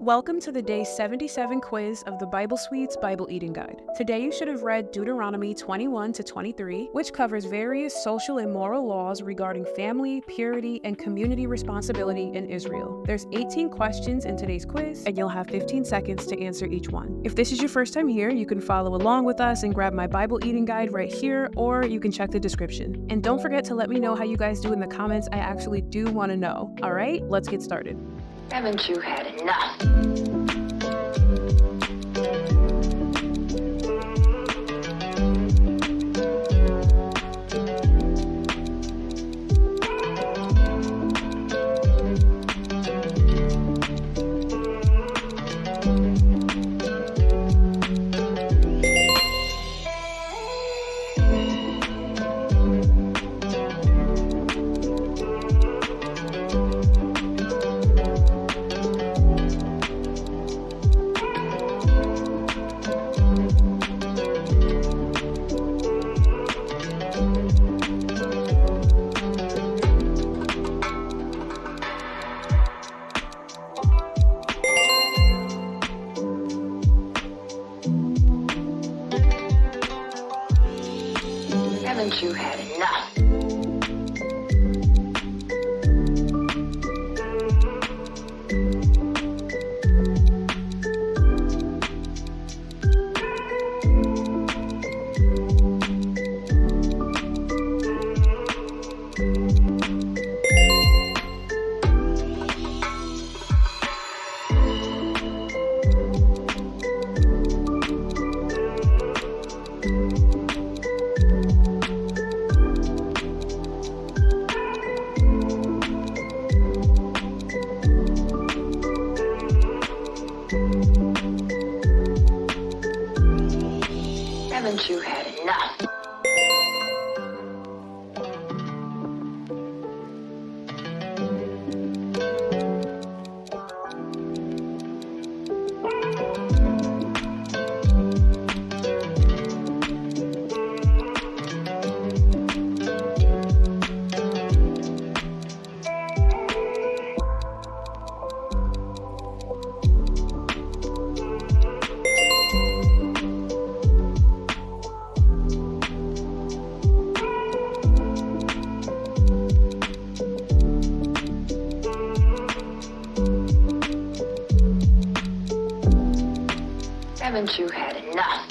Welcome to the Day 77 quiz of the Bible Suite's Bible Eating Guide. Today you should have read Deuteronomy 21 to 23, which covers various social and moral laws regarding family, purity, and community responsibility in Israel. There's 18 questions in today's quiz, and you'll have 15 seconds to answer each one. If this is your first time here, you can follow along with us and grab my Bible Eating Guide right here, or you can check the description. And don't forget to let me know how you guys do in the comments. I actually do want to know. All right, let's get started. Haven't you had enough? Haven't you had enough? Haven't you had enough? Haven't you had enough?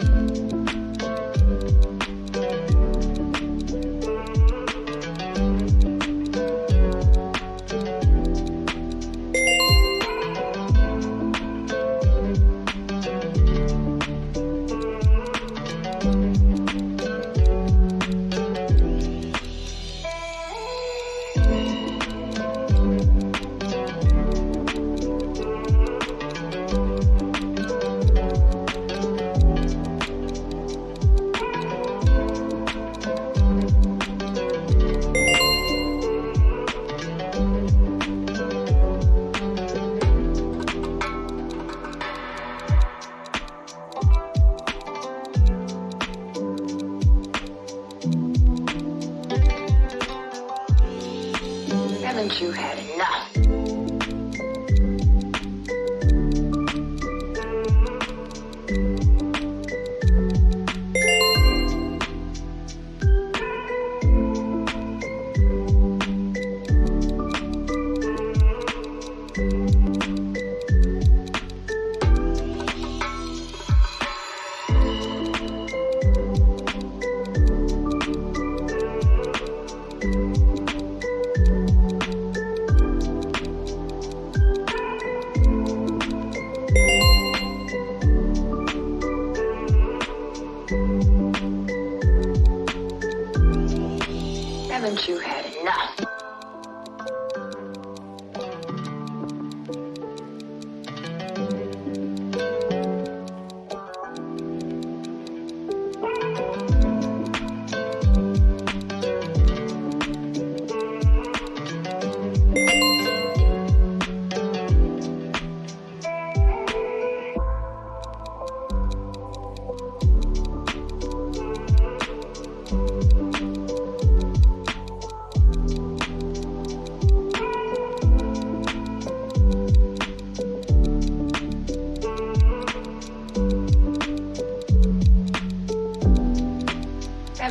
Haven't you had enough? Haven't you had enough?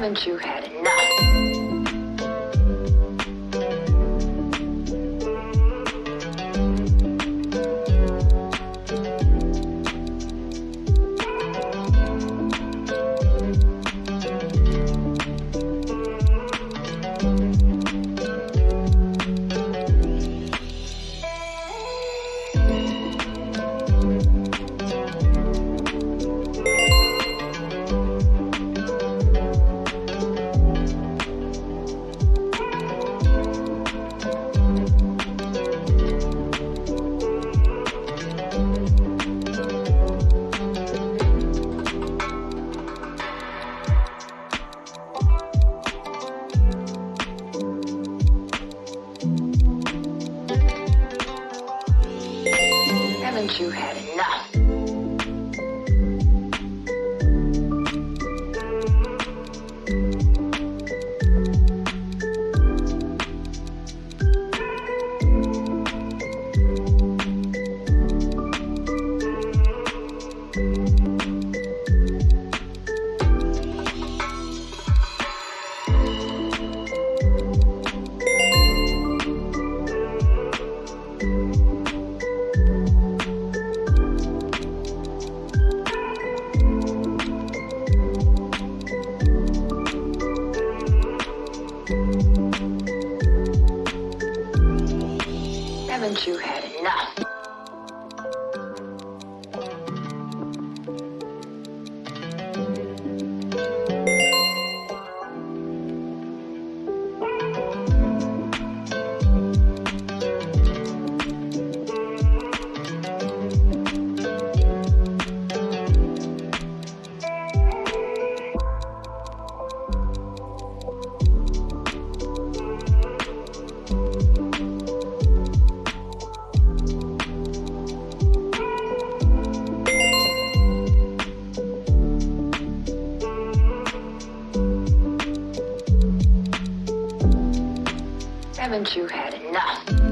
Haven't you had enough? Haven't you had enough? Haven't you had enough? Haven't you had enough?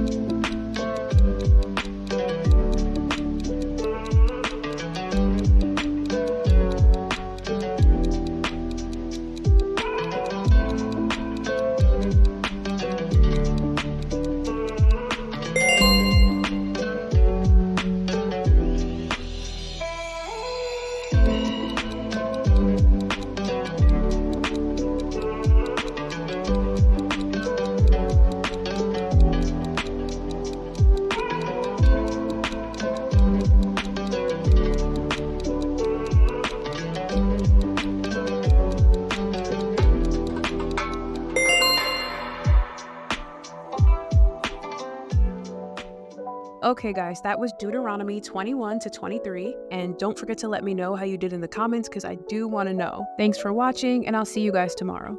Okay guys, that was Deuteronomy 21 to 23, and don't forget to let me know how you did in the comments because I do want to know. Thanks for watching, and I'll see you guys tomorrow.